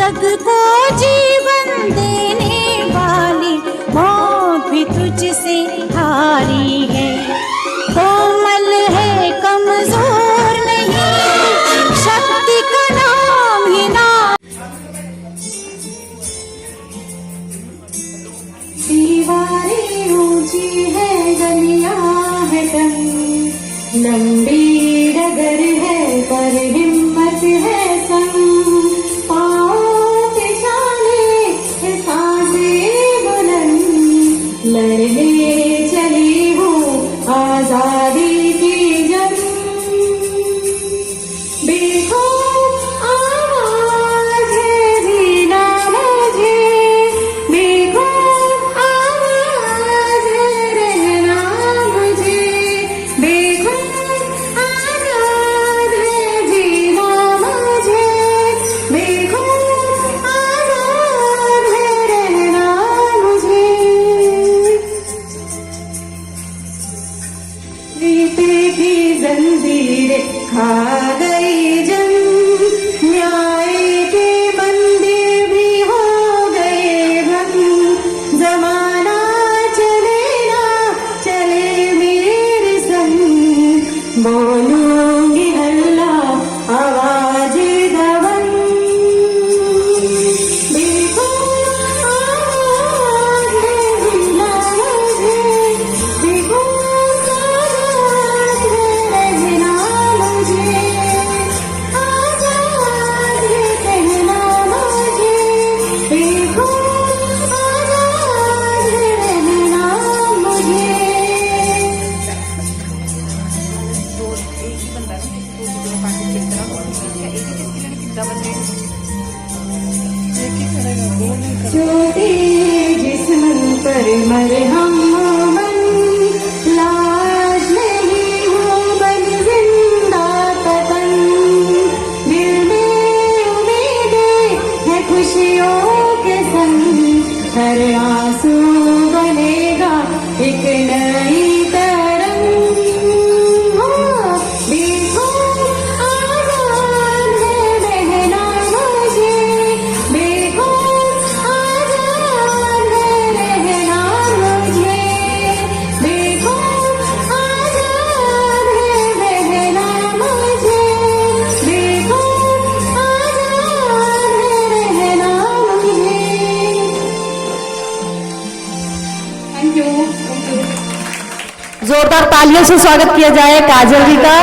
जग को जीवन देने वाली मौत भी तुझसे हारी है। कोमल है कमजोर नहीं, शक्ति का नाम ही नाम। दीवारें ऊंची है, गलियां है तंग, लंबी डगर है पर हिम्मत है संग। पाँव पे छाले है सांसें बुलंद, लड़ने चली हूँ आजादी की जंग। देखो आवाज है जीना मुझे, देखो आवाज है रहना मुझे, देखो आजाद है जीना मुझे, देखो आजाद है रहना मुझे। रीते की जंजीरें खा गई जंग, न्याय के मंदिर भी हो गए भंग। जमाना चले ना चले मेरे संग, बोलूंगी अल्लाह आवाज दबंग। देखो आवाज है जीना मुझे, देखो आजाद है रहना मुझे, आजाद है कहना मुझे, देखो आजाद है रहना मुझे। छोटे जिस्म पर मरहम बन, लाश नहीं हूँ बन जिंदा तन। दिल में उम्मीदें है खुशियों के संग, हर आंसू बनेगा एक नई तरंग। हाँ, देखो आजाद है रहना मुझे, देखो आजाद है रहना मुझे, देखो आजाद है रहना मुझे, देखो आजाद है रहना मुझे। Thank you. जोरदार तालियों से स्वागत किया जाए काजल जी का।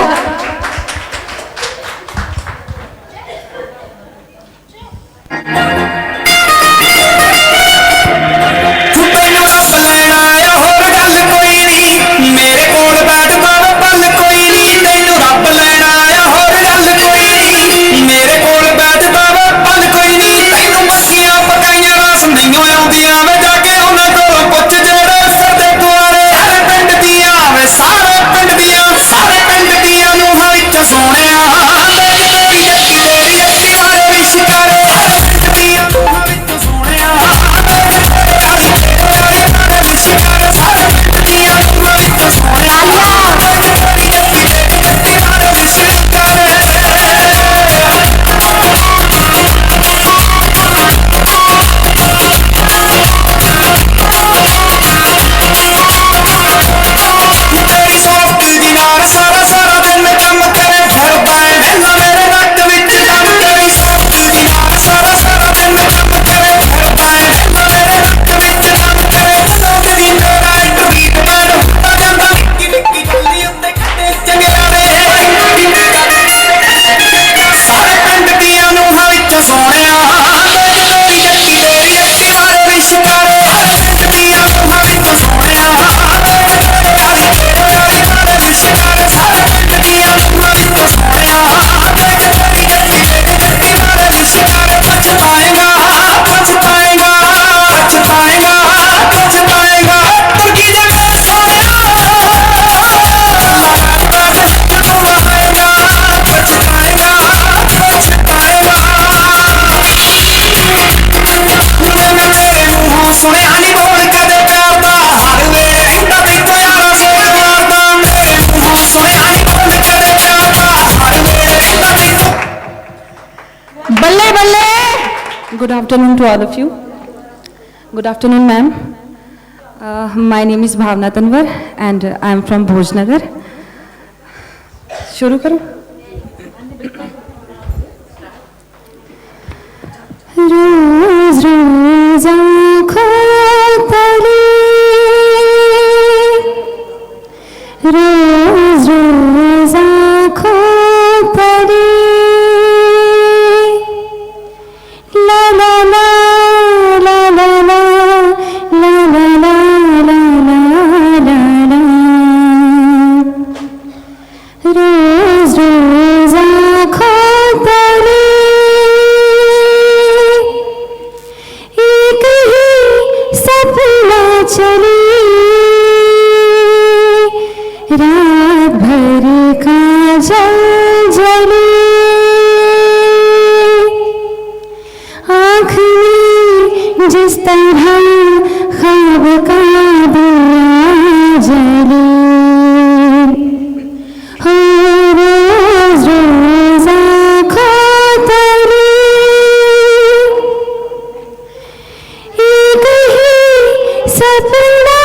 बल्ले बल्ले Good afternoon to all of you. Good afternoon, ma'am. My name is Bhavna Tanwar and I am from Bhojnagar. शुरू करो. रोज रोज आँखों तले, रोज रोज आँखों तले, ला ला ला ला ला ला ला ला ला ला ला ला, रोज रोज आँखों तले एक ही सपना चले, रात भर का जल जले, आँख में जिस तरह ख्वाब का दिया जले, हो रोज रोज आँखों तले एक ही सपना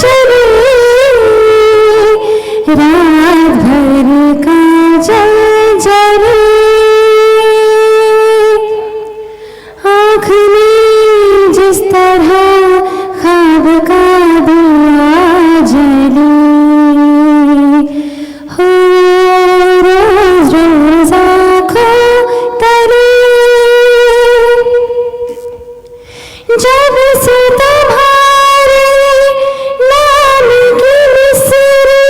चले, रात भर का जल जले, आँख में जिस तरह ख्वाब का दिया जले, हो रोज रोज आँखों तले, जब से तुम्हारे नाम की मिसरी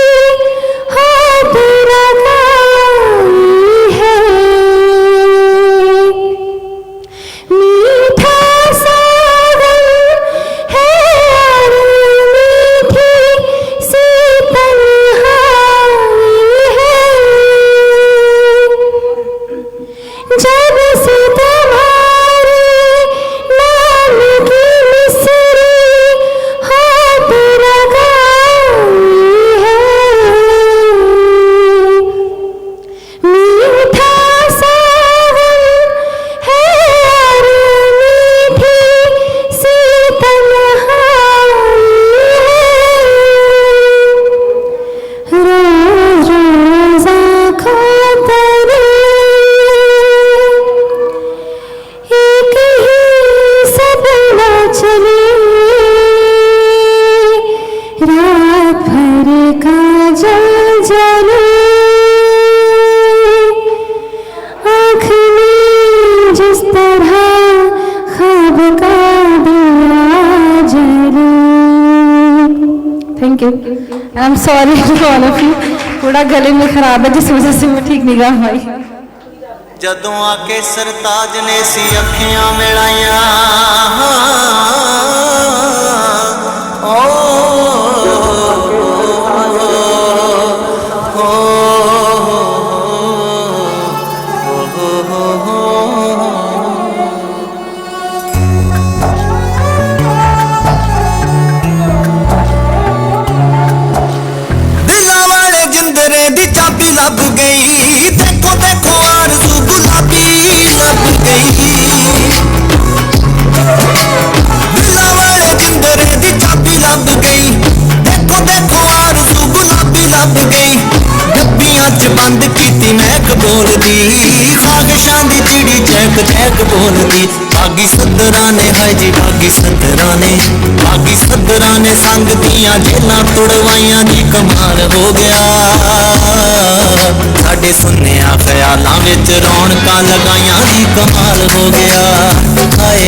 हाथ लगाई है, मीठा सावन है और मीठी सी तन्हाई है, जब से तुम्हारे नाम की मिसरी हाथ लगाई है, मीठा सावन है और मीठी सी तन्हाई है, रोज रोज आँखों तले एक ही सपना चले, रात भर का जल जले, आँख में जिस तरह ख्वाब का दिया जले. Thank you. I am sorry to all of you. थोड़ा गले में खराब है जिस वजह से मैं ठीक नहीं गा पाई. जदों आके सरताज ने सी अखियां मिलाइया, दिलां वाले जिंदरे दी चाबी लभ गई, देखो देखो आरज़ू गुलाबी लभ गई, दिलां वाले जिंदरे दी चाबी लभ गई, देखो देखो आरज़ू गुलाबी लभ गई, डब्बियां च बंद कीती महक बोलदी, ख्वाहिशां दी चिड़ी चहक चहक बोलदी, बागी सदरां ने हाय जी बागी सदरां ने, बागी सदरां ने संग दियां जेलां तुड़वाइयां जी कमाल हो गया, साडे सुन्निया ख्यालां विच रौनकां लगाइयां जी कमाल हो गया, हाय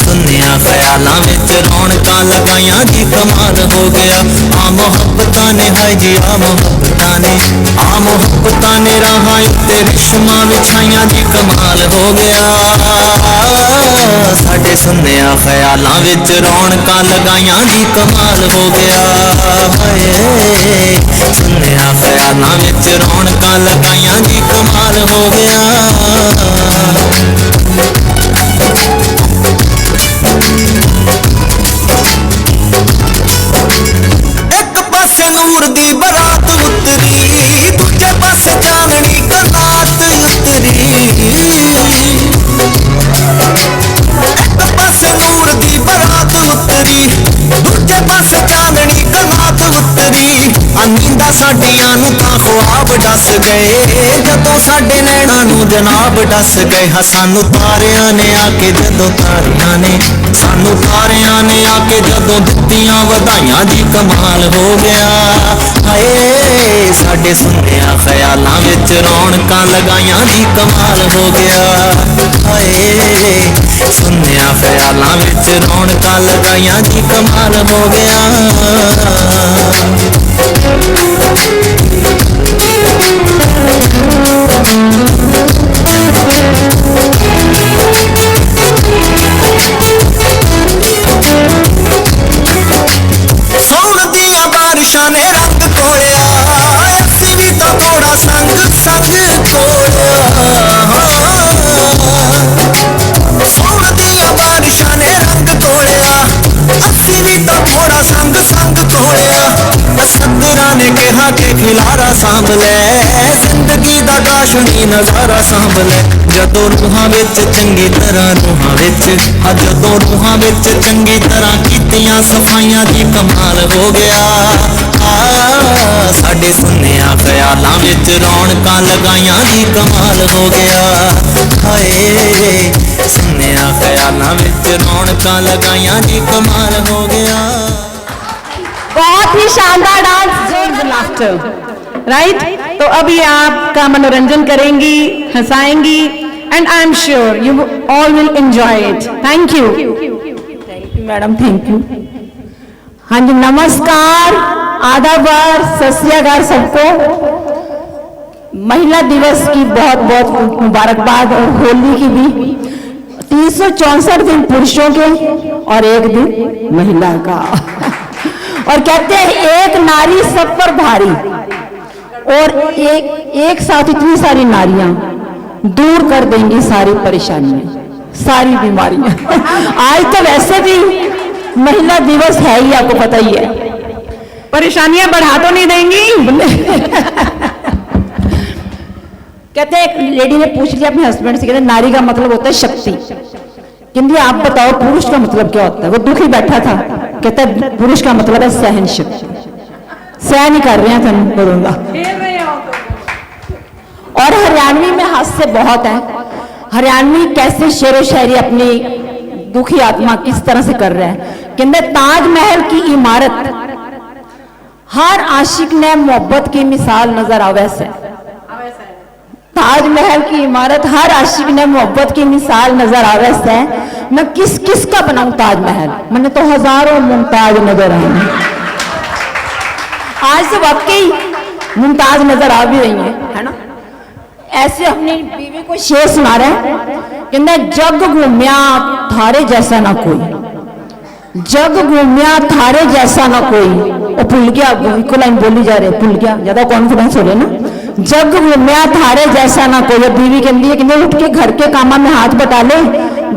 सुन्निया ख्यालां विच रौनकां लगाइयां जी कमाल हो गया, आ मोहब्बतां ने हाय जी आ मोहब्बतां ने, आ मोहब्बतां ने राहां उत्ते रिश्मां विछाइयां जी कमाल हो गया, साडे सुन्निया ख्यालां विच रौनकां लगाइयां जी कमाल हो गया, हाय सुन्निया ख्यालां विच रौनकां लगाइयां जी कमाल हो गया। एक पासे नूर दी बरात उतरी, दूजे पासे चांदनी कलात उतरी, साडियां नू तां ख्वाब डस गए जदों साडे नैणां नू जनाब डस गए हाँ सानू तारियां ने आके जदों तारियां ने सानू तारियां ने आके जदों दित्तियां वधाइयां जी कमाल हो गया हाय साडे सुनिया ख्यालां विच रौनकां लगाइयां जी कमाल हो गया हाय सुनिया ख्यालां विच रौनकां लगाइयां जी कमाल हो गया सौण दियां बारिशां ने रंग घोलिया असीं भी तां थोड़ा संग संग घोलिया सौण दियां बारिशां ने रंग घोलिया असीं भी तां थोड़ा संग संग घोलिया सद्दरां ने कहा कि खिलारा सांभ लै जिंदगी दा काशनी नज़ारा सांभ लै जदों रूहां विच चंगी तरह रूहां विच जदों रूहां विच चंगी तरह कीतियां सफाइयां जी कमाल हो गया साडे सुनिया ख्यालां विच रौनकां लगाइयां जी कमाल हो गया हाय सुनिया ख्यालां विच रौनकां लगाइयां जी कमाल हो गया बहुत ही शानदार डांस जोर लाफ्टर राइट। तो अभी आपका मनोरंजन करेंगी हंसाएंगी and I am sure you all will enjoy it. Thank you madam thank you. हाँ जी नमस्कार आदाब सत श्री अकाल सबको। महिला दिवस की बहुत बहुत मुबारकबाद और होली की भी। 364 दिन पुरुषों के और एक दिन महिला का और कहते हैं एक नारी सब पर भारी और एक साथ इतनी सारी नारियां दूर कर देंगी सारी परेशानियां सारी बीमारियां। आज तो वैसे भी महिला दिवस है ही आपको पता ही है परेशानियां बढ़ा तो नहीं देंगी। कहते हैं एक लेडी ने पूछ लिया अपने हस्बैंड से कहते नारी का मतलब होता है शक्ति। कहती आप बताओ पुरुष का मतलब क्या होता है। वो दुखी बैठा था कहता है पुरुष का मतलब है सहन शक्ति। सहन ही कर रहे हैं तुम करूंगा। और हरियाणवी में हास्य बहुत है। हरियाणवी कैसे शेरो शायरी अपनी दुखी आत्मा किस तरह से कर रहा है। कहते ताजमहल की इमारत हर आशिक ने मोहब्बत की मिसाल नजर आवे से। ताजमहल की इमारत हर आशिक ने मोहब्बत की मिसाल नजर आवे से। मैं किस किस का बनाऊं ताजमहल मैंने तो हजारों मुमताज नजर आई। आज से वाकई मुमताज नजर आ भी रही है ना। ऐसे अपनी बीवी को शेर सुना रहे हैं कहते जग घूमिया थारे जैसा ना कोई जग घूमिया थारे जैसा ना कोई। वो भूल गया इको लाइन बोली जा रही भूल गया ज्यादा कॉन्फिडेंस हो रहे ना। जग घूमिया थारे जैसा ना कोई। बीवी कहती है कि उठ के घर के कामा में हाथ बटा ले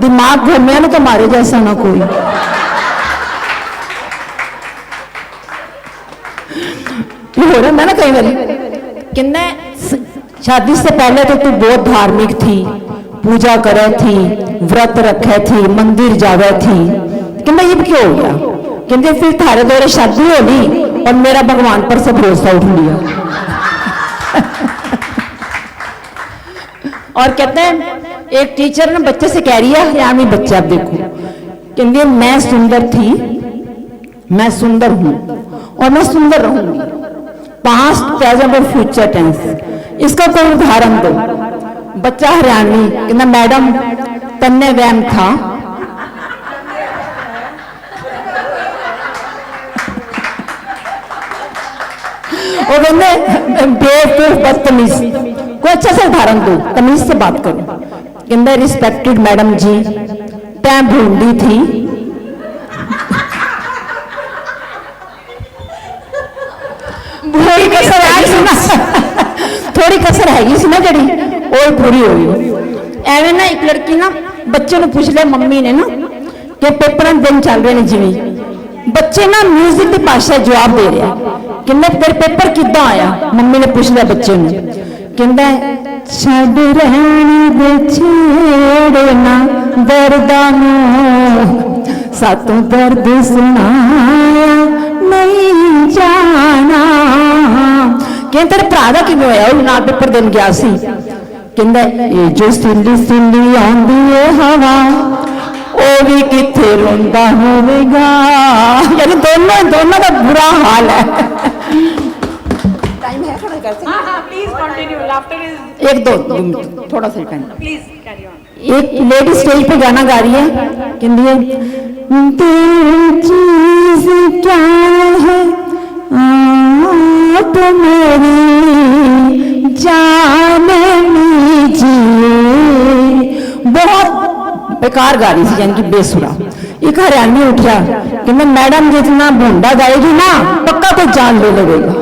दिमाग घूमिया ना तुम्हारे जैसा ना कोई। हो रहा है ना कई बार कहते शादी से पहले तो तू बहुत धार्मिक थी पूजा करे थी व्रत रखे थी मंदिर जावे थी। कहते ये क्यों हो गया। कहते फिर थारे दौरे शादी हो ली और मेरा भगवान पर से भरोसा उठ लिया। और कहते हैं एक टीचर ने बच्चे से कह रही है हरियाणवी बच्चे आप देखो कहते मैं सुंदर थी मैं सुंदर हूं और मैं सुंदर रहूंगी। पास्ट प्रेजेंट और फ्यूचर टेंस इसका कोई उदाहरण दो। बच्चा हरियाणवी कहना मैडम तन्ने वहम था। वो कहते बेवकूफ बदतमीज कोई अच्छा सा उदाहरण दो तमीज से बात करो। कहते रिस्पेक्टेड मैडम जी तै भूंडी थी। थोड़ी कसर हैगी सी ना जड़ी और पूरी हो गई। एवं ना एक लड़की ना बच्चे ने पूछ लिया मम्मी ने ना कि पेपर दिन चल रहे हैं जिवें बच्चे ना म्यूजिक की भाषा जवाब दे रहे कि तेरे पेपर किदा आया। मम्मी ने पूछ लिया बच्चे ने कहता छड़ रहने दे छेड़ना दर्दां सातों दर्द सुनाया नहीं जाना। कहते तेरे भरा दा किवें होया? ਉਹ ਨਾਲ ਪੇਪਰ ਦੇਣ ਗਿਆ ਸੀ। ਕਹਿੰਦਾ ਇਹ ਜੋ ਸਿੱਲੀ ਸਿੱਲੀ ਆਉਂਦੀ ਏ ਹਵਾ ਉਹ ਵੀ ਕਿੱਥੇ ਰੋਂਦਾ ਹੋਵੇਗਾ। यानी दोनों का बुरा हाल है। टाइम है खड़ा कर सकते? हाँ प्लीज कंटिन्यू, लाफ्टर इज एक दो मिनट थोड़ा सा टाइम। Please carry on. एक लेडी स्टेज पे गाना गा रही है, कहती है दिल चीज क्या है आप मेरी जान लीजिए। बहुत बेकार गा रही थी, यानी कि बेसुरा। एक हरियाणी उठ गया, कहते मैडम जितना भोंडा गाएगी ना पक्का कोई जान ले लगेगा।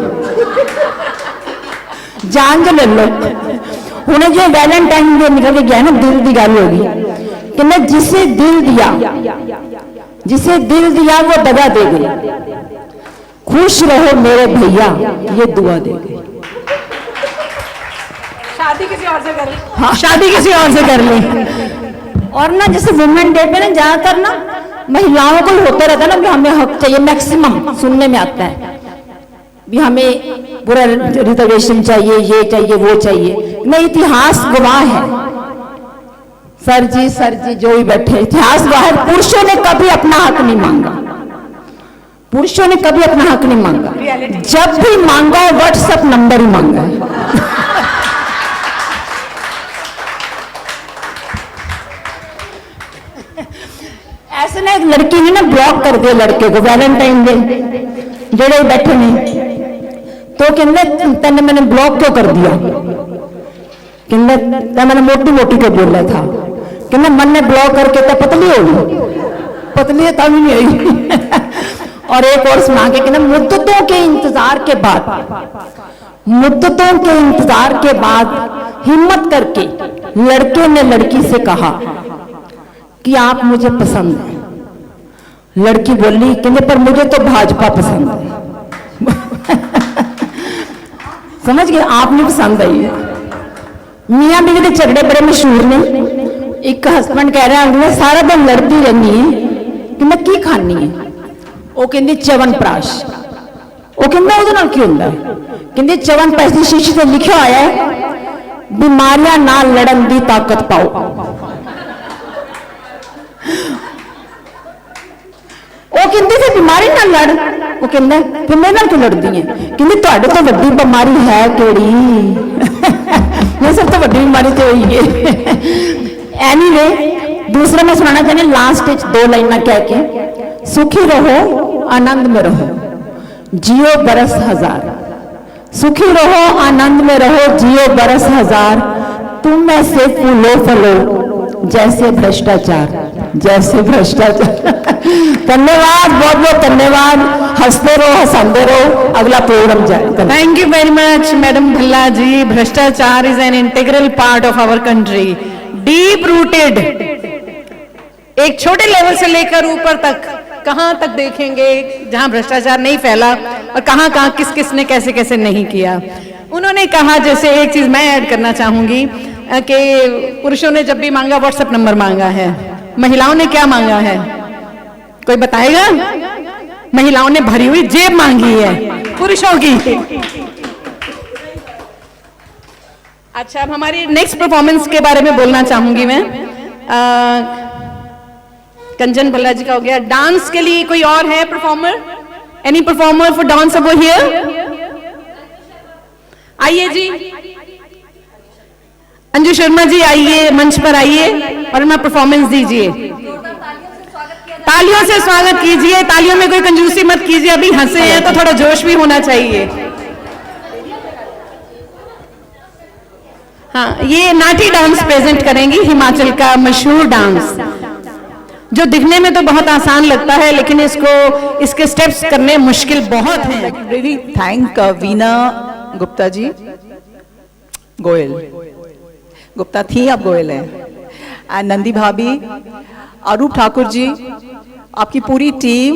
जान जो ले लो। उन्हें जो वैलेंटाइन डे निकल के गया ना, दिल की गल होगी कि मैं जिसे दिल दिया वो दगा दे गई। खुश रहो मेरे भैया ये दुआ दे गई। शादी किसी और से कर ली। हाँ, शादी किसी और से कर ली। और ना जैसे वुमेन डे पे ना ज्यादातर ना महिलाओं को होता रहता है ना कि हमें हक चाहिए, मैक्सिमम सुनने में आता है भी हमें पूरा रिजर्वेशन चाहिए, ये चाहिए वो चाहिए। नहीं, इतिहास गवाह है सर जी जो भी बैठे, इतिहास गवाह है पुरुषों ने कभी अपना हक नहीं मांगा। पुरुषों ने कभी अपना हक नहीं मांगा। जब भी मांगा है व्हाट्सएप नंबर ही मांगा है। ऐसे ना एक लड़की ने ना ब्लॉक कर दिया लड़के को वैलेंटाइन डे जेड़े बैठे ने, तो कहते तेने मैंने ब्लॉक क्यों कर दिया? कहते मैंने मोटी मोटी को बोला था। कहते मन ने ब्लॉक करके तो पतली होगी, पतली है तभी नहीं होगी। और एक और सुना के कहते मुद्दतों के इंतजार के बाद हिम्मत करके लड़के ने लड़की से कहा कि आप मुझे पसंद है। लड़की बोली कहते पर मुझे तो भाजपा पसंद है। समझ गए? आप नहीं पसंद आई है। मियाँ बीवी के झगड़े बड़े मशहूर ने। एक हस्बैंड कह रहा है सारा दिन लड़ती रहनी है कि मैं की खानी है। वो कहती च्यवनप्राश। वो कहता ਉਹਦੇ ਨਾਲ ਕੀ ਹੁੰਦਾ? ਕਹਿੰਦੀ च्यवनप्राश ਦੀ ਸ਼ੀਸ਼ੀ ਤੇ ਲਿਖਿਆ ਹੋਇਆ ਹੈ ਬਿਮਾਰੀਆਂ ਨਾਲ ਲੜਨ ਦੀ ਤਾਕਤ ਪਾਓ। ਉਹ ਕਹਿੰਦੀ ਸੀ ਬਿਮਾਰੀ ਨਾਲ ਲੜ। ਉਹ ਕਹਿੰਦਾ ਫਿਰ ਮੇਰੇ ਨਾਲ ਕਿਉਂ ਲੜਦੀ ਹੈ? ਕਹਿੰਦੀ ਤੁਹਾਡੇ ਤੋਂ ਵੱਡੀ ਬਿਮਾਰੀ ਹੈ ਕਿਹੜੀ? ਇਹ ਸਭ ਤੋਂ ਵੱਡੀ ਬਿਮਾਰੀ ਤੇ ਹੋਈ ਹੈ। एनीवे, दूसरा मैं सुनाना चाहती हूँ लास्ट स्टेज 2 लाइन कह के, सुखी रहो आनंद में रहो जियो बरस हजार। सुखी रहो आनंद में रहो जियो बरस हजार। तुम ऐसे फूलो फलो जैसे भ्रष्टाचार, जैसे भ्रष्टाचार। धन्यवाद, बहुत बहुत धन्यवाद। हंसते रहो, हंसाते रहो। अगला प्रोग्राम जाए। Thank you very much madam Bhalla ji. भ्रष्टाचार is an integral part of our country, deep rooted. एक छोटे लेवल से लेकर ऊपर तक, कहां तक देखेंगे जहां भ्रष्टाचार नहीं फैला और कहां कहां किस किस ने कैसे कैसे नहीं किया। उन्होंने कहा, जैसे एक चीज मैं ऐड करना चाहूंगी कि पुरुषों ने जब भी मांगा व्हाट्सएप नंबर मांगा है, महिलाओं ने क्या मांगा है? कोई बताएगा? महिलाओं ने भरी हुई जेब मांगी है पुरुषों की। अच्छा, अब हमारी नेक्स्ट परफॉर्मेंस के बारे में बोलना चाहूंगी मैं। कंचन भल्ला जी का हो गया। डांस के लिए कोई और है performer? Any performer for dance over here? आइए जी, अंजू शर्मा जी आइए, मंच पर आइए और मैं परफॉर्मेंस दीजिए। तालियों से स्वागत कीजिए। तालियों में कोई कंजूसी मत कीजिए, अभी हंसे हैं तो थोड़ा जोश भी होना चाहिए। हाँ, ये नाटी डांस प्रेजेंट करेंगी, हिमाचल का मशहूर डांस, जो दिखने में तो बहुत आसान लगता है लेकिन इसके स्टेप्स करने मुश्किल बहुत हैं। रियली थैंक वीना गुप्ता जी, गोयल गुप्ता थी, अब गोयल है, एंड नंदी भाभी, अरूप ठाकुर जी, आपकी पूरी टीम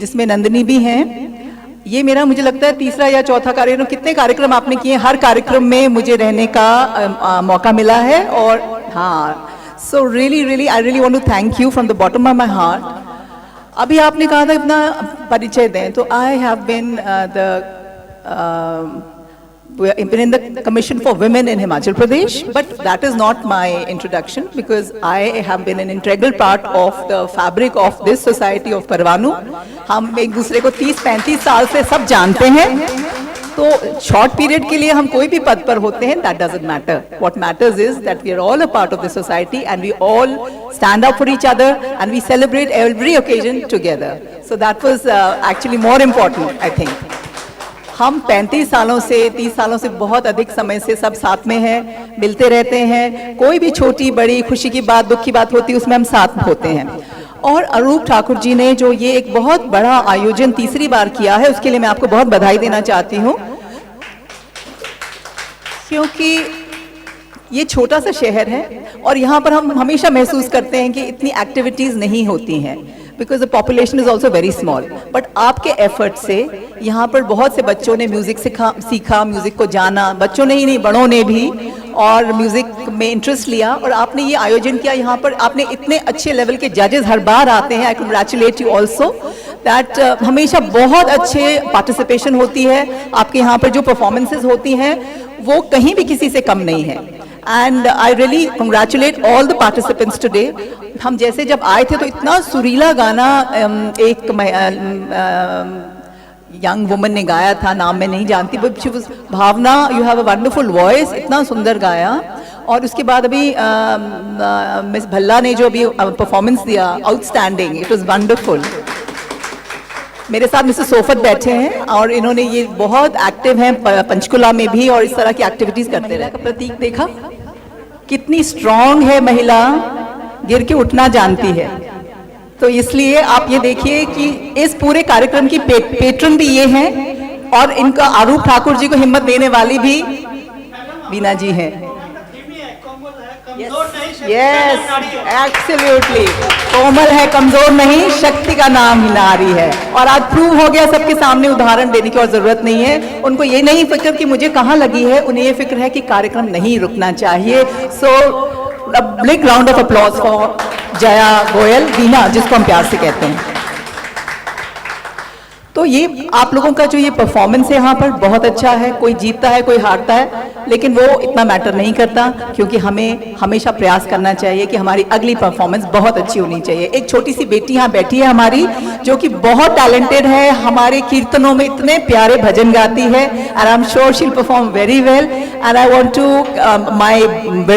जिसमें नंदिनी भी हैं। ये मेरा, मुझे लगता है, तीसरा या चौथा कार्यक्रम। कितने कार्यक्रम आपने किए? हर कार्यक्रम में मुझे रहने का मौका मिला है। और हाँ, so really really I really want to thank you from the bottom of my heart. अभी आपने कहा था अपना परिचय दें, तो I have been been in the Commission for Women in Himachal Pradesh, but that is not my introduction because I have been an integral part of the fabric of this society of Parvanu. हम एक दूसरे को 30-35 साल से सब जानते हैं, तो शॉर्ट पीरियड के लिए हम कोई भी पद पर होते हैं, that doesn't matter. What matters is that we are all a part of the society and we all stand up for each other and we celebrate every occasion together. So that was actually more important, I think. हम 35 सालों से 30 सालों से बहुत अधिक समय से सब साथ में हैं, मिलते रहते हैं, कोई भी छोटी बड़ी खुशी की बात दुख की बात होती है उसमें हम साथ होते हैं। और अरूप ठाकुर जी ने जो ये एक बहुत बड़ा आयोजन तीसरी बार किया है उसके लिए मैं आपको बहुत बधाई देना चाहती हूँ, क्योंकि ये छोटा सा शहर है और यहाँ पर हम हमेशा महसूस करते हैं कि इतनी एक्टिविटीज़ नहीं होती हैं because the population is also very small. But आपके एफर्ट से यहाँ पर बहुत से बच्चों ने म्यूज़िक सीखा, म्यूज़िक को जाना, बच्चों ने ही नहीं बड़ों ने भी, और म्यूज़िक में इंटरेस्ट लिया और आपने ये आयोजन किया। यहाँ पर आपने इतने अच्छे लेवल के जजेस हर बार आते हैं। आई कंग्रेचुलेट यू ऑल्सो दैट हमेशा बहुत अच्छे पार्टिसिपेशन होती है। आपके यहाँ पर जो परफॉर्मेंसेज होती हैं वो कहीं भी किसी से कम नहीं है। And I really congratulate all the participants today. हम जैसे जब आए थे तो इतना सुरीला गाना एक यंग वुमन ने गाया था, नाम मैं नहीं जानती, but she was Bhavana, you have a wonderful voice, इतना सुंदर गाया। और उसके बाद अभी मिस भल्ला ने जो अभी परफॉर्मेंस दिया, आउटस्टैंडिंग, इट वाज वंडरफुल। मेरे साथ मिस्टर सोफत बैठे हैं और इन्होंने ये बहुत एक्टिव हैं पंचकुला में भी और इस तरह की एक्टिविटीज करते रहे। का प्रतीक देखा कितनी स्ट्रांग है महिला, गिर के उठना जानती है। तो इसलिए आप ये देखिए कि इस पूरे कार्यक्रम की पेट्रन भी ये हैं और इनका अरूप ठाकुर जी को हिम्मत देने वाली भी वीना जी हैं। यस एब्सोल्युटली, कोमल है, कमजोर नहीं, शक्ति का नाम ही नारी है। और आज प्रूव हो गया, सबके सामने उदाहरण देने की और जरूरत नहीं है। उनको ये नहीं फिक्र कि मुझे कहाँ लगी है, उन्हें ये फिक्र है कि कार्यक्रम नहीं रुकना चाहिए। So a big round of applause for Jaya Goyal, Veena जिसको हम प्यार से कहते हैं। तो ये आप लोगों का जो ये परफॉर्मेंस है यहाँ पर बहुत अच्छा है। कोई जीतता है, कोई हारता है, लेकिन वो इतना मैटर नहीं करता, क्योंकि हमें हमेशा प्रयास करना चाहिए कि हमारी अगली परफॉर्मेंस बहुत अच्छी होनी चाहिए। एक छोटी सी बेटी यहाँ बैठी है हमारी, जो कि बहुत टैलेंटेड है, हमारे कीर्तनों में इतने प्यारे भजन गाती है, and I am sure she will perform very well. And I want to my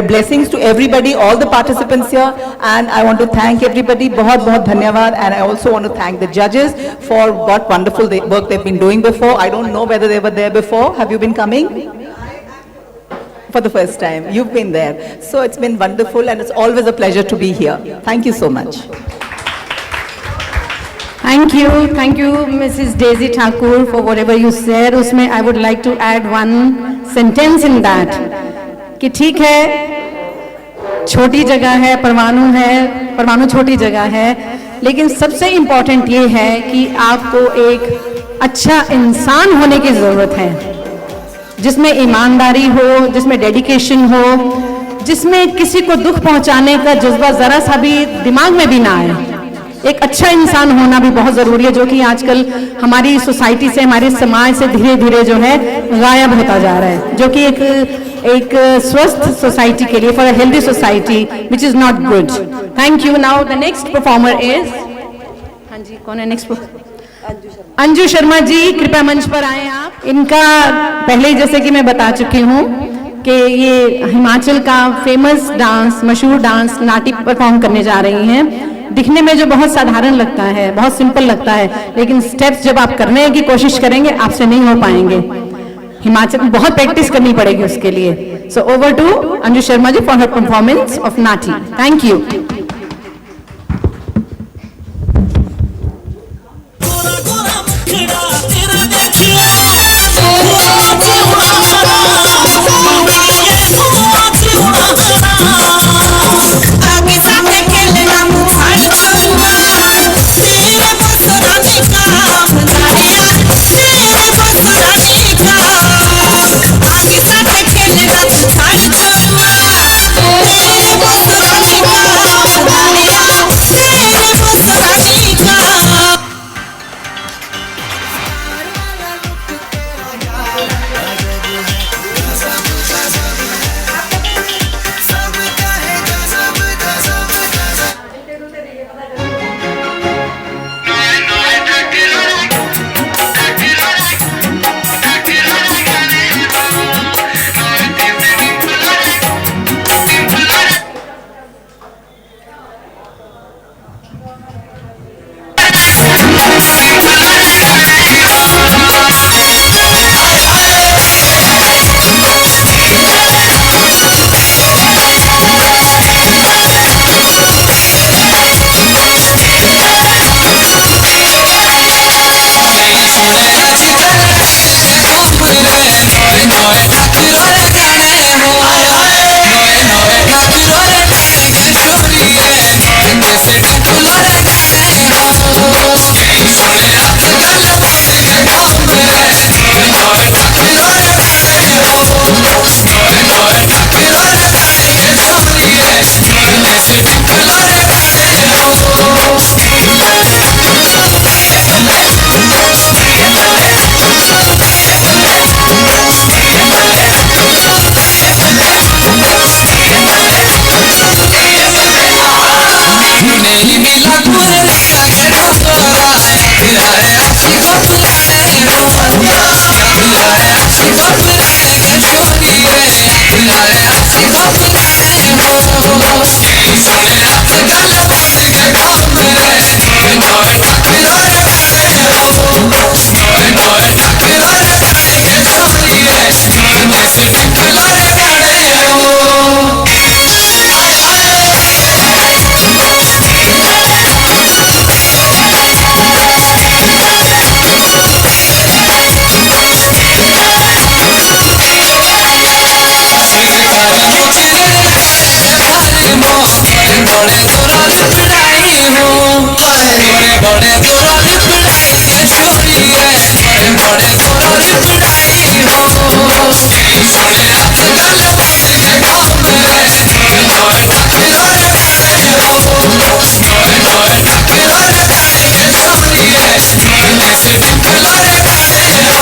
blessings to everybody, all the participants here, and I want to thank everybody. बहुत बहुत धन्यवाद। And I also want to thank the जजेस for what wonderful work they've been doing before. I don't know whether they were there before. Have you been coming? For the first time. You've been there. So it's been wonderful and it's always a pleasure to be here. Thank you so much. Thank you, Mrs. Daisy Thakur, for whatever you said. उसमें I would like to add one sentence in that. कि ठीक है, छोटी जगह है, परवाणु छोटी जगह है, लेकिन सबसे इम्पोर्टेंट ये है कि आपको एक अच्छा इंसान होने की ज़रूरत है, जिसमें ईमानदारी हो, जिसमें डेडिकेशन हो, जिसमें किसी को दुख पहुंचाने का जज्बा ज़रा सा भी दिमाग में भी ना आए। एक अच्छा इंसान होना भी बहुत ज़रूरी है, जो कि आजकल हमारी सोसाइटी से, हमारे समाज से धीरे धीरे जो है गायब होता जा रहा है, जो कि एक स्वस्थ सोसाइटी के लिए, for a healthy society, which is not good. Thank you. Now the next performer is, हाँ जी, कौन है नेक्स्ट? अंजू शर्मा जी, कृपया मंच पर आए आप। इनका पहले ही जैसे कि मैं बता चुकी हूँ कि ये हिमाचल का फेमस डांस, मशहूर डांस नाटी परफॉर्म करने जा रही हैं। दिखने में जो बहुत साधारण लगता है, बहुत सिंपल लगता है, लेकिन स्टेप्स जब आप करने की कोशिश करेंगे आपसे नहीं हो पाएंगे। हिमाचल में बहुत प्रैक्टिस करनी पड़ेगी उसके लिए। So over to Anju Sharma ji for her performance of Nati. Thank you. Thank you. नहीं मिला पूरे आगे डोरा बुलाए आशी को बुलाए बुलाए आशी को बुलाए के छोरी रे बुलाए आशी को बुलाए सोने रात गल बस के गाँव में नोए ठाकुर रे नोए ठाकुर रे के छोरी रे देश टिकला रे गाड़े हो बड़े तोरा लिपड़ाई हो बड़े तोरा लिपड़ाई के छोरी रे बड़े तोरा लिपड़ाई हो सोने रात गल बस के गाँव में नोए ठाकुर रे गाड़े हो नोए ठाकुर रे गाड़े के छोरी रे देश टिकला रे गाड़े हो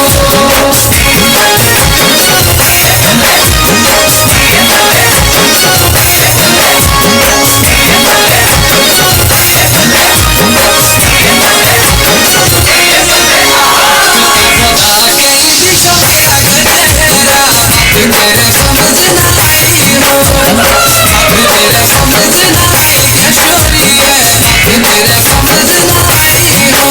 मेरे समझ ना आई हो मेरे समझ ना आई के छोरी है मेरे समझ ना आई हो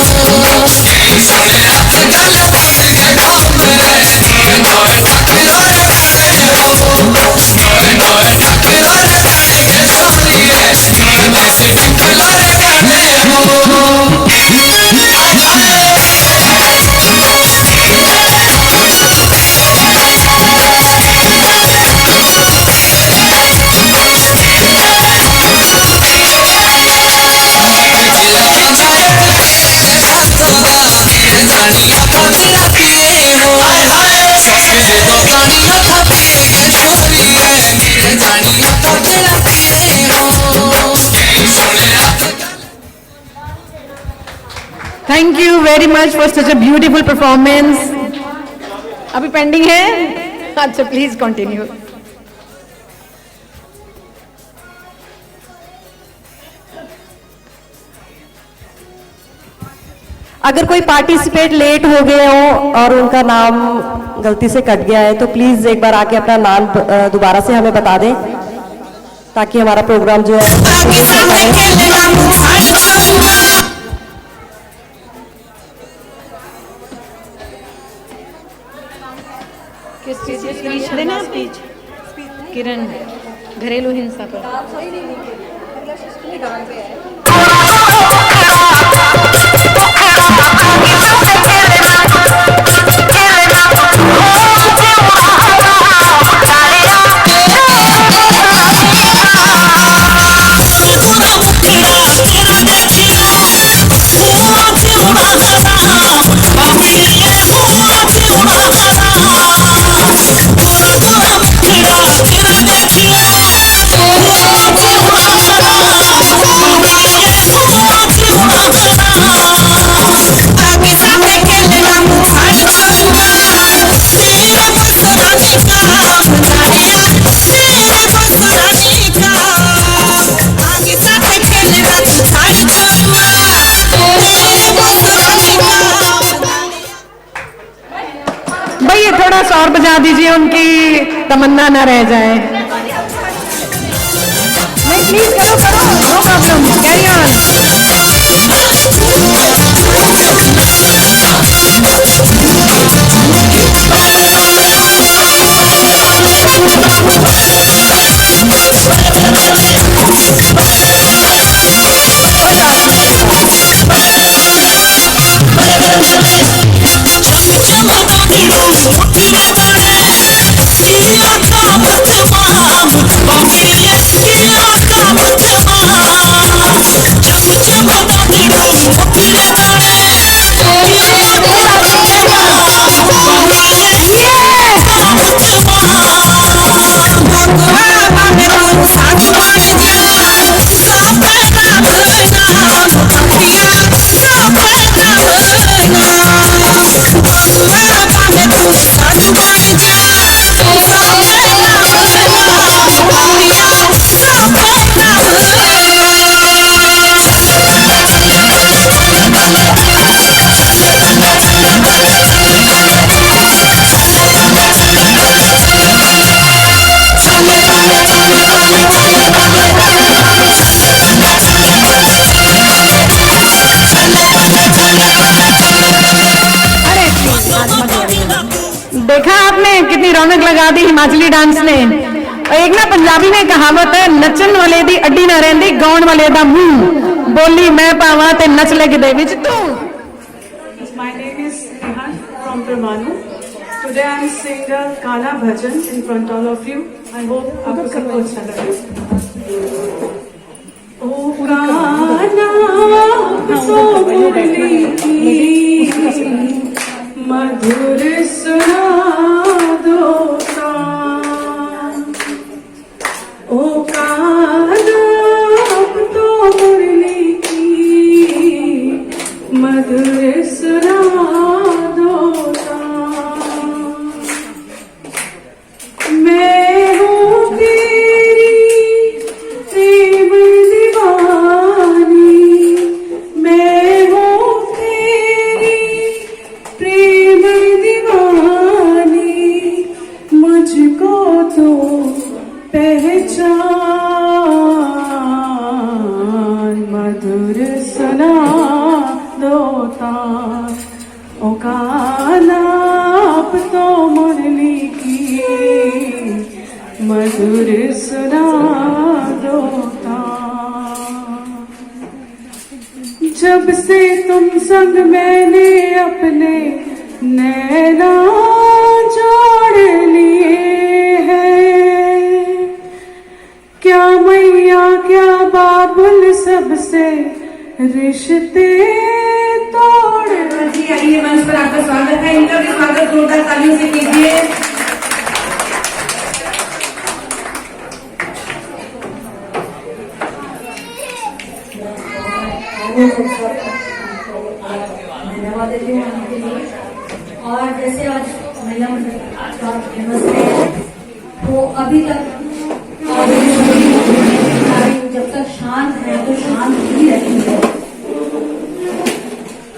सोने रात गल बस के गाँव में नोए ठाकुर रे गाड़े हो नोए ठाकुर रे गाड़े के छोरी है देश टिकला रे गाड़े हो जानिया था मेरा पिए हो ससुर तो जानिया था पिए के छोरी है मेरे जानिया था मेरा पिए हो सोने रात thank you very much for such a beautiful performance. अभी पेंडिंग है, अच्छा प्लीज कंटिन्यू। अगर कोई पार्टिसिपेट लेट हो गए हो और उनका नाम गलती से कट गया है तो प्लीज एक बार आके अपना नाम दोबारा से हमें बता दें ताकि हमारा प्रोग्राम जो है किरण घरेलू हिंसा पर भैया थोड़ा सा और बजा दीजिए, उनकी तमन्ना ना रह जाए। नहीं प्लीज करो करो, नो प्रॉब्लम, कैरी ऑन। किया काम तमाम लगा दी हिमाचली डांस ने। एक ना पंजाबी में कहावत है, नचन वाले दी अड्डी ना रहंदी, गाउन वाले दा मुंह। बोली मैं पावा ते नच ले दे विच तू। My name is Neha from Permanu. Today I am singing a Kana Bhajan in front of all of you. I hope आपको सबको अच्छा लगे। ओ काना तो मुरली की मधुर सुना दो तान। ओ काना तो मुरली की मधुर सुना दो तान। मैं हूँ तेरी प्रेम दीवानी, मैं हूँ तेरी प्रेम दीवानी, मुझको तो पहचान। मधुर सुना दो तान। ओ काना अब तो मुरली की मधुर सुना दो तान। जब से तुम संग मैंने अपने नैना जोड़ लिए हैं, क्या मैया क्या बाबुल सबसे रिश्ते तोड़। जी आइए, मंच पर आपका स्वागत है। इनका भी स्वागत जोरदार तालियों से कीजिए। धन्यवाद देती हूँ आने के लिए। और जैसे आज महिला मंडल का फेमस है, तो अभी तक जब तक शांत है तो शांत ही रहती है।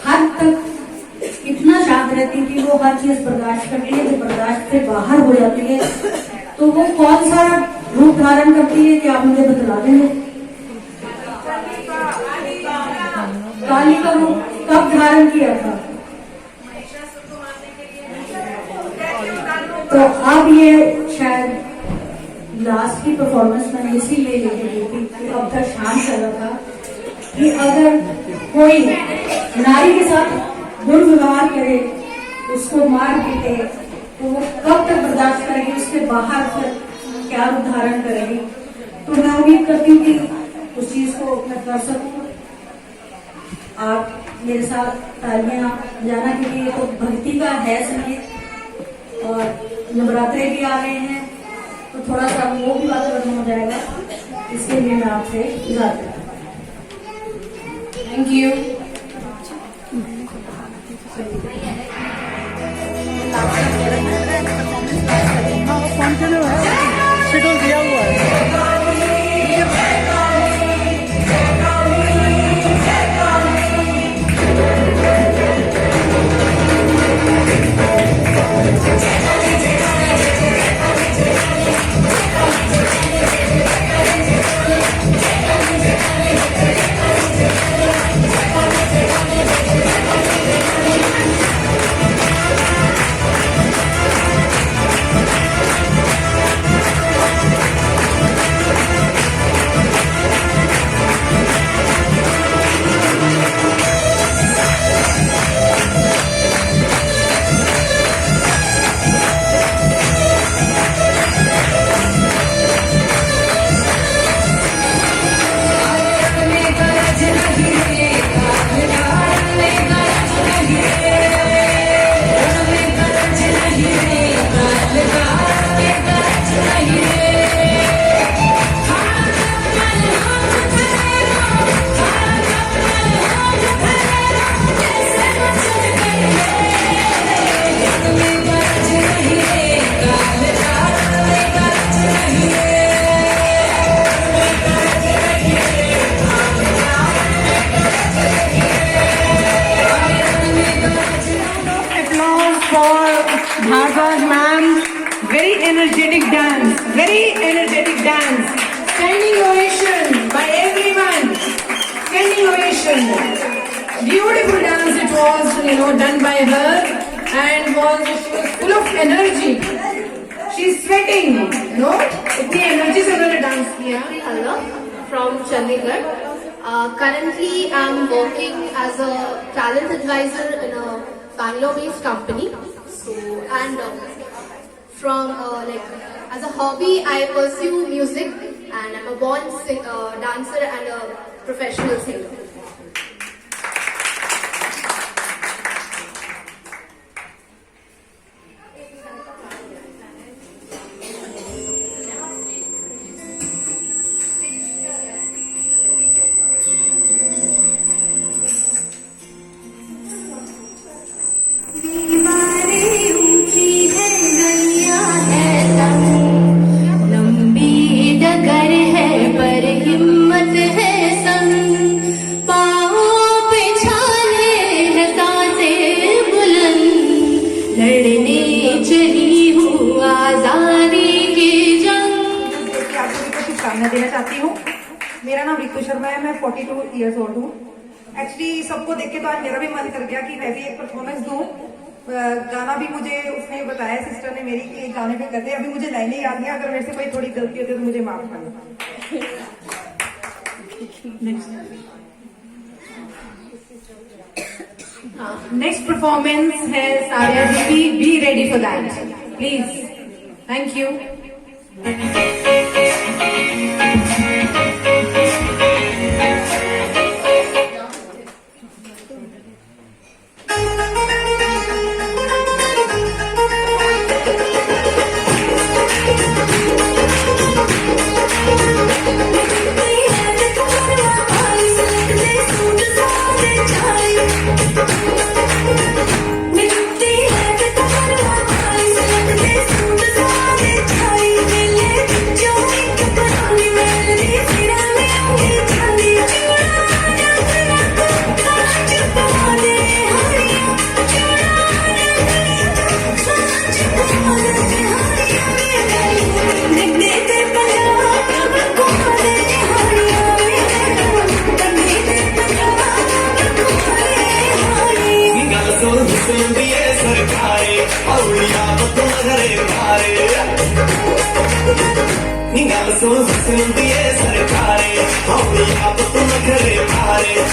हद तक इतना शांत रहती थी, वो हर चीज बर्दाश्त करती है। जब बर्दाश्त से बाहर हो जाती है तो वो कौन सा रूप धारण करती है कि आप मुझे बतला देंगे? काली का रूप कब धारण किया था? तो अब ये शायद लास्ट की परफॉर्मेंस मैंने इसीलिए लेके दी थी कि अब तक शांत कर रहा था कि अगर कोई नारी के साथ दुर्व्यवहार करे, उसको मार पीटे, तो वो कब तक बर्दाश्त करेगी, उसके बाहर फिर क्या रूप धारण करेगी। तो मैं उम्मीद करती हूँ कि उस चीज को मैं कर सकूँ। आप मेरे साथ तालियां बजाना, क्योंकि ये तो भक्ति का है संगीत और नवरात्रे भी आ रहे हैं, तो थोड़ा सा वो भी वातावरण हो जाएगा। इसके लिए मैं आपसे गुजारिश करती हूँ। Thank you. शेड्यूल दिया हुआ है। Bhargava ma'am, very energetic dance, very energetic dance. Standing ovation by everyone. Standing ovation. Beautiful dance it was, done by her, and she was full of energy. She is sweating, no, इतनी energy से उन्होंने dance किया। Hello, from Chandigarh. Currently, I'm working as a talent advisor in a Bangalore-based company. So, and from as a hobby, I pursue music, and I'm a born dancer and a professional singer. दीवारें ऊंची है, गलियां है तंग, लंबी डगर है पर हिम्मत है संग, पाँवों पे छाले है ताजे बुलंद, लड़ने चली हूँ आजादी की जंग। आपको भी कुछ शुभकामना देना चाहती हूँ। मेरा नाम रितु शर्मा है, मैं 42 ईयर्स ओल्ड हूँ। एक्चुअली सबको देख के तो आज मेरा भी मन कर गया कि मैं भी एक परफॉर्मेंस दूं। गाना भी मुझे उसने बताया, सिस्टर ने मेरी, कि गाने पे करते। अभी मुझे लाइनें याद नहीं, अगर मेरे से कोई थोड़ी गलती होती है तो मुझे माफ करना। नेक्स्ट परफॉर्मेंस है सारिया दीदी, be ready for that please. Thank you.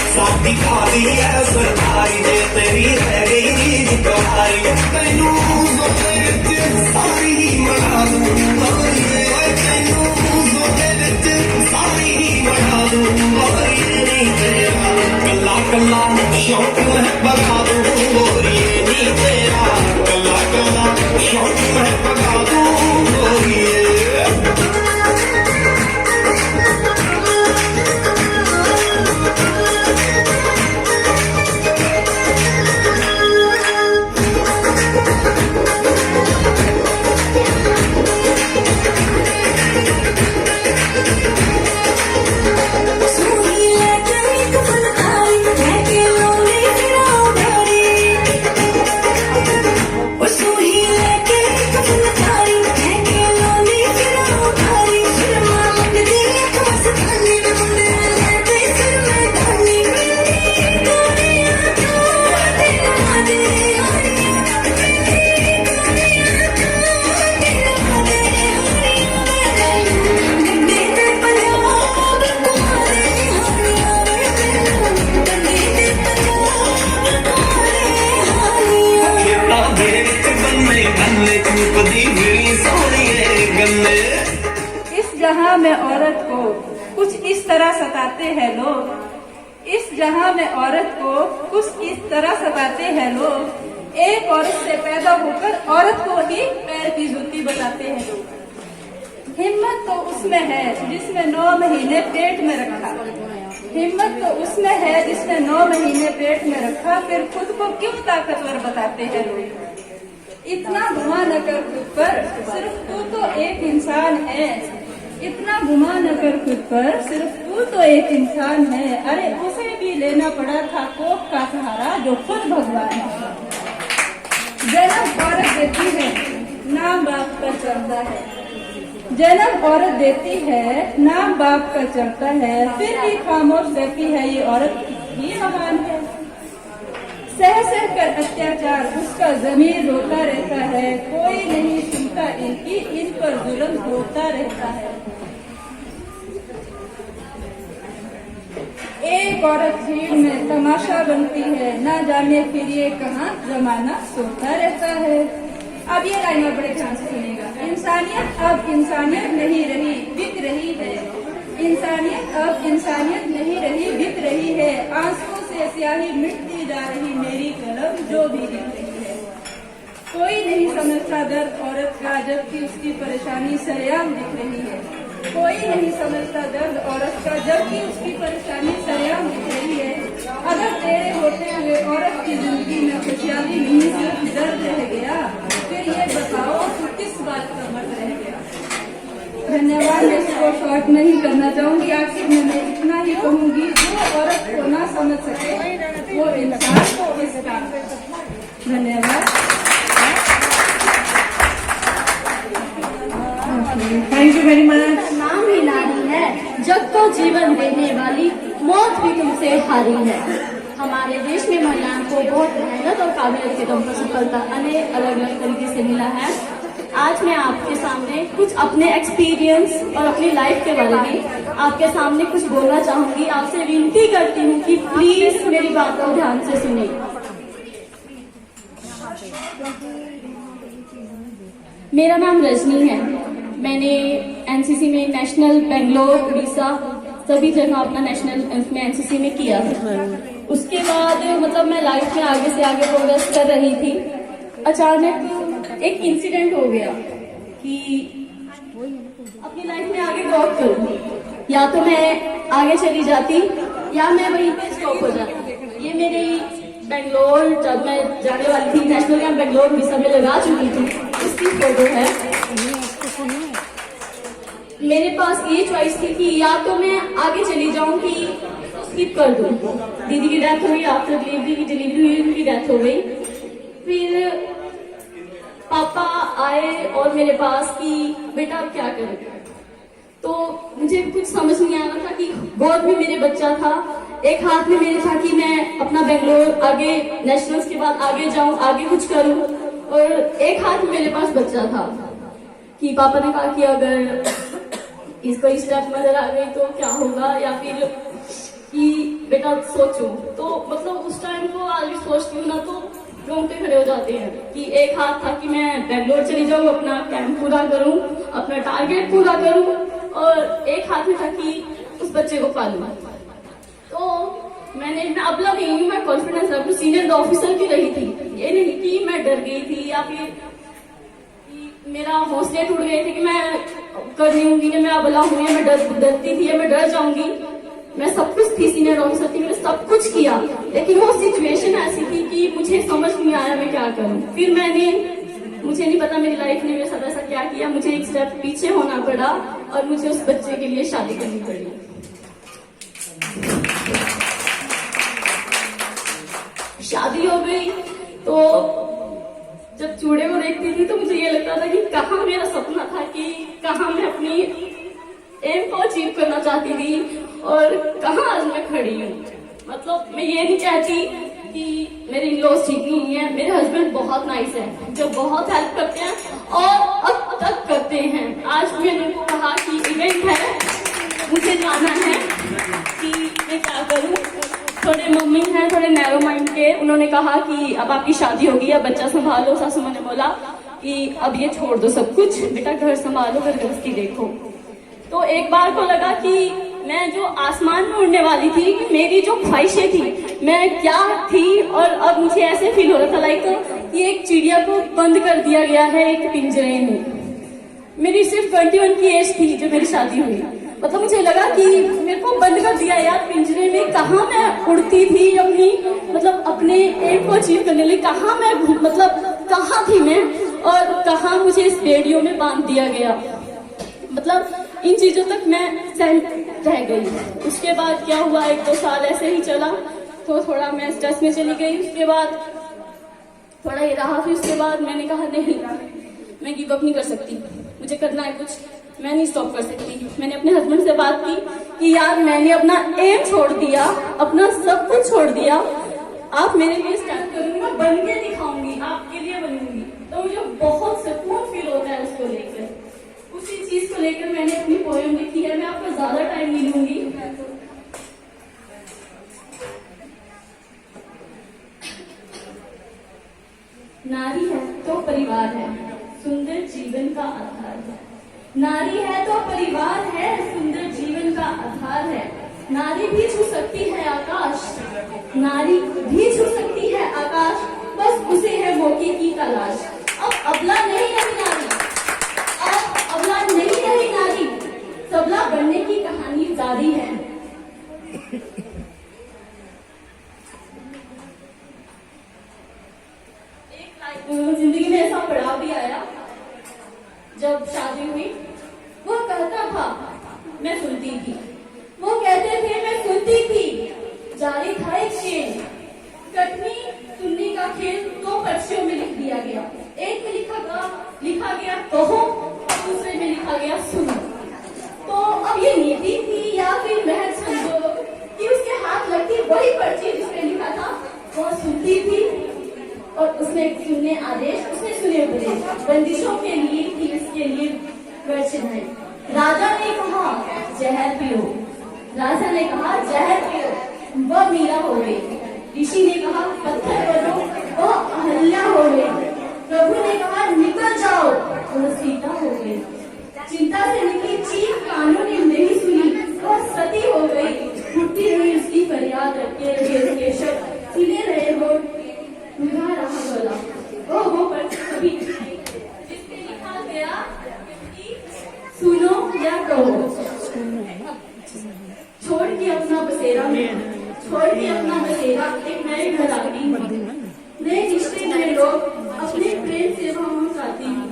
साथी खाली है सरकारी जे तेरी रह गई तुम्हारी, तेनू सारी मना दूं, तेनू सारी मना दूं, नहीं तेरा कला कला शौक है बगा दूं, नहीं तेरा कला कला शौक है बगा दूं। जहां में औरत को कुछ इस तरह सताते हैं लोग, इस जहां में औरत को कुछ इस तरह सताते हैं लोग, एक औरत से पैदा होकर औरत को ही पैर की जूती बताते हैं लोग। हिम्मत तो उसमें है जिसमें 9 महीने पेट में रखा, हिम्मत तो उसमें है जिसने 9 महीने पेट में रखा, फिर खुद को क्यों ताकतवर बताते हैं लोग। इतना घुमा न कर खुद पर, सिर्फ तू तो एक इंसान है, इतना घुमा न कर खुद पर, सिर्फ तू तो एक इंसान है। अरे उसे भी लेना पड़ा था कोख का सहारा जो खुद भगवान है। जन्म औरत देती है, नाम बाप का चलता है, जन्म औरत देती है, नाम बाप का चलता है, फिर भी खामोश रहती है ये औरत ही महान है। सह सह कर अत्याचार उसका जमीर रोता रहता है, कोई नहीं सुनता इनकी, इन पर जुल्म होता रहता है। एक औरत भीड़ में तमाशा बनती है, ना जाने फिर ये कहाँ जमाना सोता रहता है। अब ये लाइन और बड़े ध्यान से सुनेगा। इंसानियत अब इंसानियत नहीं रही, बिक रही है। इंसानियत अब इंसानियत नहीं रही, बिक रही है। आंसुओं से स्याही मिटती जा रही मेरी कलम जो भी लिख रही है। कोई नहीं समझता दर्द औरत का, जबकि उसकी परेशानी सरेआम दिख रही है। कोई नहीं समझता दर्द औरत का, जबकि उसकी परेशानी सरेआम दिख रही है। अगर तेरे होते हुए औरत की जिंदगी में खुशहाली नहीं सिर्फ दर्द रह गया, फिर ये बताओ तो किस बात का मत रह गया। धन्यवाद। मैं इसको शॉर्ट नहीं करना चाहूंगी। आखिर में मैं इतना ही कहूंगी, जो औरत को ना समझ सके वो इंसान को किसका। धन्यवाद। Thank you very much. नाम ही नारी है, जग को जीवन देने वाली, मौत भी तुमसे हारी है। हमारे देश में महिलाओं को बहुत मेहनत और काबिलियत के दम पर सफलता अनेक अलग अलग तरीके से मिला है। आज मैं आपके सामने कुछ अपने एक्सपीरियंस और अपनी लाइफ के बारे में आपके सामने कुछ बोलना चाहूंगी। आपसे विनती करती हूँ कि प्लीज मेरी बात को ध्यान से सुनिए। मेरा नाम रजनी है। मैंने एनसीसी में नेशनल, बेंगलोर, उड़ीसा सभी जगह अपना नेशनल में एनसीसी में किया था। उसके बाद मतलब मैं लाइफ में आगे से आगे प्रोग्रेस कर रही थी। अचानक एक इंसिडेंट हो गया कि अपनी लाइफ में आगे ड्रॉप करूं, या तो मैं आगे चली जाती या मैं वहीं पे स्टॉप हो जाती। ये मेरी बेंगलोर जब मैं जाने वाली थी, नेशनल कैंप बेंगलोर उड़ीसा में लगा चुकी थी, उसकी फोटो है। मेरे पास ये चॉइस थी कि या तो मैं आगे चली जाऊं कि स्किप कर दूं। दीदी की डेथ हुई, आफ्टर डिलीवरी की डिलीवरी हुई, उनकी डेथ हो गई। फिर पापा आए और मेरे पास कि बेटा अब क्या करें। तो मुझे कुछ समझ नहीं आ रहा था कि गोद में मेरे बच्चा था, एक हाथ में मेरे था कि मैं अपना बेंगलोर आगे नेशनल्स के बाद आगे जाऊं, आगे कुछ करूं, और एक हाथ में मेरे पास बच्चा था। कि पापा ने कहा कि अगर इसको इस स्टेप नजर आ गई तो क्या होगा, या फिर कि बेटा सोचो। तो मतलब उस टाइम को आज भी सोचती हूँ ना तो रोंगटे खड़े हो जाते हैं कि एक हाथ था कि मैं बेंगलोर चली जाऊँ, अपना कैंप पूरा करूँ, अपना टारगेट पूरा करूँ, और एक हाथ में था कि उस बच्चे को पालूं। तो मैं अबला नहीं हूँ, मैं कॉन्फिडेंस रखूँ, सीनियर ऑफिसर की रही थी। ये नहीं कि मैं डर गई थी या फिर मेरा हौसले टूट गए थे कि मैं कर रही हूँ, मैं अबला हूँ, मैं डरती थी, मैं डर जाऊंगी। मैं सब कुछ थी, सीनियर ऑफिसर थी, मैंने सब कुछ किया, लेकिन वो सिचुएशन ऐसी थी कि मुझे समझ नहीं आया मैं क्या करूं। फिर मुझे नहीं पता मेरी लाइफ ने मेरे साथ ऐसा क्या किया, मुझे एक स्टेप पीछे होना पड़ा और मुझे उस बच्चे के लिए शादी करनी पड़ी। शादी हो गई तो जब चूड़े को देखती थी तो मुझे ये लगता था कि कहाँ मेरा सपना था, कि कहाँ मैं अपनी एम को अचीव करना चाहती थी और कहाँ आज मैं खड़ी हूँ। मतलब मैं ये नहीं चाहती कि मेरे इन-लॉज ठीक नहीं है, मेरे हस्बैंड बहुत नाइस है, जो बहुत हेल्प करते हैं और अब तक करते हैं। आज मैंने उनको कहा कि इवेंट है, मुझे जाना है कि मैं क्या करूँ। थोड़े मम्मी हैं, थोड़े नैरो माइंड के, उन्होंने कहा कि अब आपकी शादी होगी, अब बच्चा संभालो। सासू माँ ने बोला कि अब ये छोड़ दो सब कुछ, बेटा घर संभालो, घर गृहस्थी देखो। तो एक बार को लगा कि मैं जो आसमान में उड़ने वाली थी, मेरी जो ख्वाहिशें थी, मैं क्या थी, और अब मुझे ऐसे फील हो रहा था लाइक ये एक चिड़िया को बंद कर दिया गया है एक पिंजरे में। मेरी सिर्फ 21 की एज थी जब मेरी शादी हुई। मतलब मुझे लगा कि मेरे को बंद कर दिया यार पिंजरे में। कहाँ मैं उड़ती थी अपनी, मतलब अपने एम को अचीव करने लिए, कहाँ मैं, मतलब कहाँ थी मैं, और कहाँ मुझे इस रेडियो में बांध दिया गया। मतलब इन चीजों तक मैं सहम रह गई। उसके बाद क्या हुआ, 1-2 साल ऐसे ही चला, तो थोड़ा मैं स्ट्रेस में चली गई। उसके बाद थोड़ा ये रहा, फिर उसके बाद मैंने कहा नहीं, मैं गिव अप नहीं कर सकती, मुझे करना है कुछ, मैं नहीं स्टॉप कर सकती। मैंने अपने हस्बैंड से बात की कि यार मैंने अपना एम छोड़ दिया, अपना सब कुछ छोड़ दिया, आप मेरे लिए स्टैंड करूंगी, मैं बन के दिखाऊंगी, आपके लिए बनूंगी, तो मुझे बहुत सुकून फील होता है उसको लेकर। उसी चीज को लेकर मैंने अपनी पोएम लिखी है। मैं आपको ज्यादा टाइम नहीं लूंगी। नारी है तो परिवार है, सुंदर जीवन का आधार है। नारी है तो परिवार है, सुंदर जीवन का आधार है। नारी भी छू सकती है आकाश, नारी भी छू सकती है आकाश, बस उसे है मौके की तलाश। अब अबला नहीं रही नारी, अब अबला नहीं रही नारी, सबला बनने की कहानी जारी है। जिंदगी में ऐसा पड़ाव भी आया जब शादी हुई। वो कहता था मैं सुनती थी, वो कहते थे मैं सुनती थी। जारी था एक शेर, कटनी सुन्नी का खेल दो पर्चियों में लिख दिया गया। एक में लिखा गया कहो, और दूसरे में लिखा गया सुनो। तो अब ये नीति थी या फिर महज संजोग कि उसके हाथ लगती वही पर्ची जिसमें लिखा था, वो सुनती थी और उसने सुने आदेश, उसने सुने उपदेश। बंदिशों के लिए थी इसके लिए वर्षनाएं। राजा ने कहा जहर पियो, राजा ने कहा जहर पियो, वह मीरा हो गई। ऋषि ने कहा पत्थर बनो, वह अहल्या हो गई। प्रभु ने कहा निकल जाओ, वह सीता हो गई। चिंता से निकली चीख कानों ने नहीं सुनी, वह सती हो गई। उठती हुई उसकी फरियाद रखते रहे उसके शब्द, सीने रहे हो उड़ा रहा गला। वो पर कभी जिसपे लिखा गया सुनो या कहो। छोड़ के अपना बसेरा एक नए घर आती हूँ। नए रिश्ते नए लोग, अपने प्रेम से वहाँ चाहती हूँ।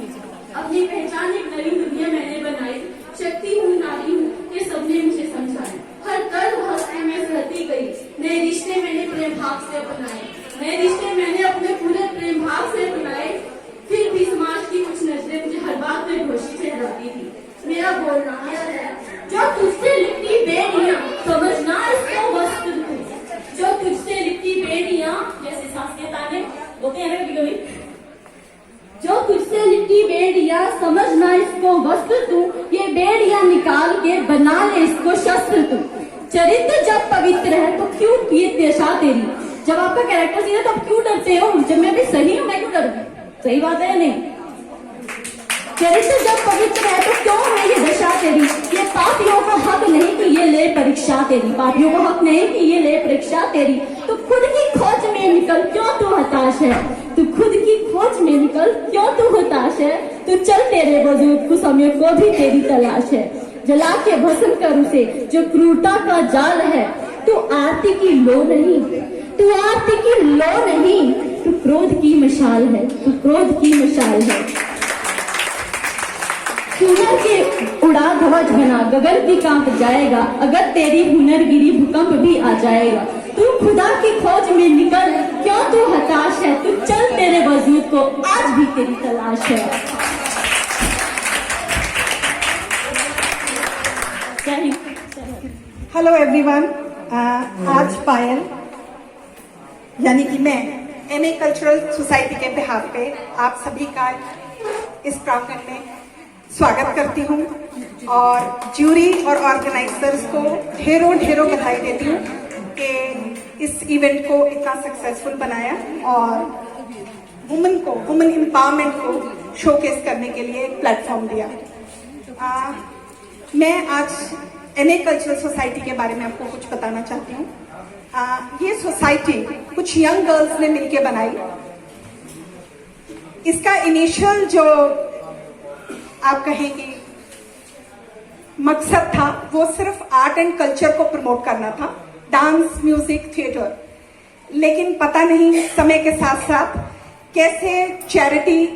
अपनी पहचान एक नई दुनिया मैंने बनाई। शक्ति हूँ, नारी हूँ, ये सबने मुझे समझाया। हर कर्म हस्ती में सहती गई। नए रिश्ते मैंने प्रेम भाव से अपनाए, नए रिश्ते मैंने अपने पूरे प्रेम भाव से अपनाए। फिर भी समाज की कुछ नजरें मुझे हर बात में घोषित ठहराती थी। मेरा बोलना है जो तुझसे लिखती बेड़ियां, समझना इसको वस्त्र तू। जो तुझसे लिखती बेड़ियां, जैसे सांस के ताने होते हैं ना कभी, जो तुझसे लिखती बेड़ियां, समझना इसको वस्त्र तू। ये बेड़ियां निकाल के बना ले इसको शस्त्र तू। चरित्र जब पवित्र है तो क्यों ये दशा तेरी। जब आपका कैरेक्टर सीधा तो आप क्यों डरते हो। जब मैं भी सही हूँ मैं क्यों डरूं। सही बात है या नहीं। चरित्र जब पवित्र है तो क्यों है ये दशा तेरी। ये पापियों को हक नहीं कि ये ले परीक्षा तेरी। पापियों को हक नहीं कि ये ले परीक्षा तेरी। तो खुद की खोज में निकल क्यों तू हताश है। तू खुद की खोज में निकल क्यों तू हताश है। तू चल तेरे वजूद को समय को भी तेरी तलाश है। जला के भस्म कर उसे जो क्रूरता का जाल है। तू आरती की लो नहीं, तू आरती की लो नहीं, तू क्रोध की मशाल है, तू क्रोध की मशाल है। हुनर के उड़ा ध्वज बना गगन भी कांप जाएगा। अगर तेरी हुनरगिरी भूकंप भी आ जाएगा। तू खुदा की खोज में निकल क्यों तू हताश है। तू चल तेरे वजूद को आज भी तेरी तलाश है। हेलो एवरीवन, आज पायल यानी कि मैं एमए कल्चरल सोसाइटी के बिहाफ पे आप सभी का इस प्रांगण में स्वागत करती हूँ और ज्यूरी और ऑर्गेनाइजर्स को ढेरों ढेरों बधाई देती हूँ कि इस इवेंट को इतना सक्सेसफुल बनाया और वुमेन एम्पावरमेंट को शोकेस करने के लिए एक प्लेटफॉर्म दिया। मैं आज एमए कल्चरल सोसाइटी के बारे में आपको कुछ बताना चाहती हूँ। ये सोसाइटी कुछ यंग गर्ल्स ने मिलकर बनाई। इसका इनिशियल जो आप कहेंगे मकसद था वो सिर्फ आर्ट एंड कल्चर को प्रमोट करना था, डांस, म्यूजिक, थिएटर। लेकिन पता नहीं समय के साथ साथ कैसे चैरिटी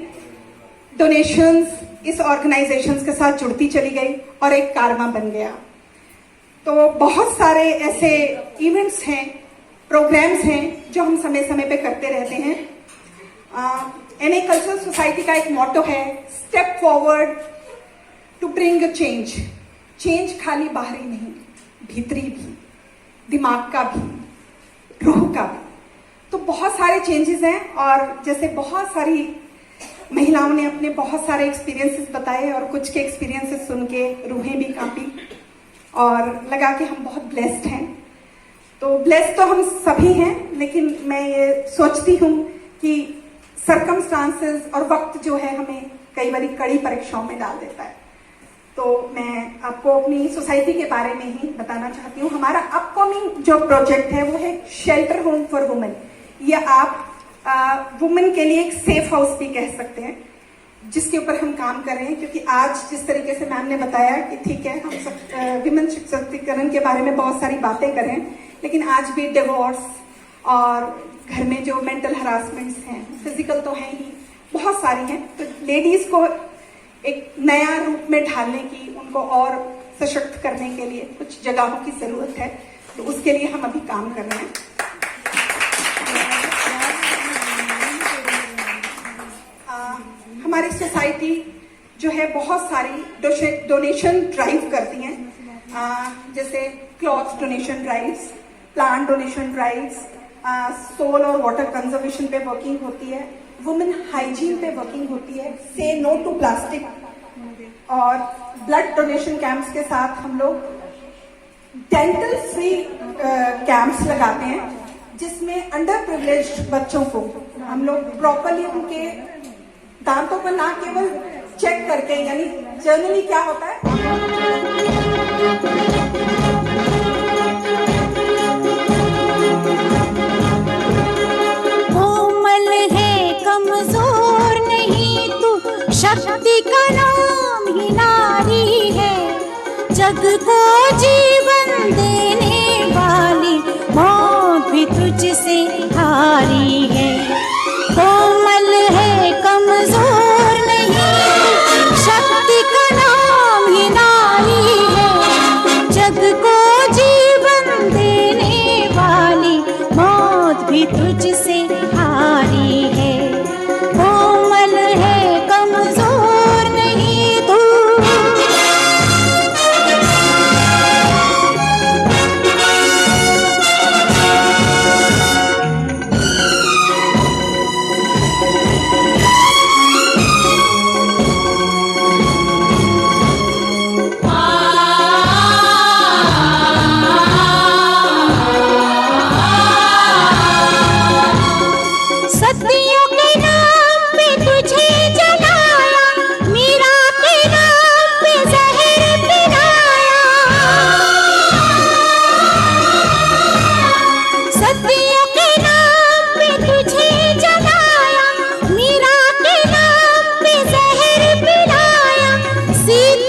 डोनेशंस इस ऑर्गेनाइजेशंस के साथ जुड़ती चली गई और एक कारवां बन गया। तो बहुत सारे ऐसे इवेंट्स हैं, प्रोग्राम्स हैं जो हम समय समय पे करते रहते हैं। एमए कल्चरल सोसाइटी का एक मोटो है step forward to bring a change. Change खाली बाहरी नहीं, भीतरी भी, दिमाग का भी, रूह का भी। तो बहुत सारे चेंजेस हैं और जैसे बहुत सारी महिलाओं ने अपने बहुत सारे एक्सपीरियंसेस बताए और कुछ के एक्सपीरियंसेस सुन के रूहें भी कांपी और लगा कि हम बहुत ब्लेस्ड हैं। तो ब्लेस्ड तो हम सभी हैं, लेकिन मैं ये सोचती हूँ कि सर्कमस्टांसेस और वक्त जो है हमें कई बार कड़ी परीक्षाओं में डाल देता है। तो मैं आपको अपनी सोसाइटी के बारे में ही बताना चाहती हूँ। हमारा अपकमिंग जो प्रोजेक्ट है वो है शेल्टर होम फॉर वुमेन, या आप वुमेन के लिए एक सेफ हाउस भी कह सकते हैं, जिसके ऊपर हम काम कर रहे हैं। क्योंकि आज जिस तरीके से मैम ने बताया कि ठीक है हम सब विमेन सशक्तिकरण के बारे में बहुत सारी बातें करें, लेकिन आज भी डिवोर्स और घर में जो मेंटल हरासमेंट्स हैं, फिजिकल तो हैं ही, बहुत सारी हैं। तो लेडीज को एक नया रूप में ढालने की, उनको और सशक्त करने के लिए कुछ जगहों की जरूरत है। तो उसके लिए हम अभी काम कर रहे हैं। हमारी सोसाइटी जो है बहुत सारी डोनेशन ड्राइव करती हैं, जैसे cloth donation drives, plant donation drives, soil और वाटर कंजर्वेशन पे वर्किंग होती है, वुमेन हाइजीन पे वर्किंग होती है, से नो टू प्लास्टिक, और ब्लड डोनेशन कैंप्स के साथ हम लोग डेंटल फ्री कैंप्स लगाते हैं, जिसमें अंडर प्रिविलेज्ड बच्चों को हम लोग प्रॉपरली उनके दांतों पर ना केवल चेक करके, यानी जनरली क्या होता है कोमल है, कमजोर नहीं तू, शक्ति का नाम ही नारी है, जग को जीवन दे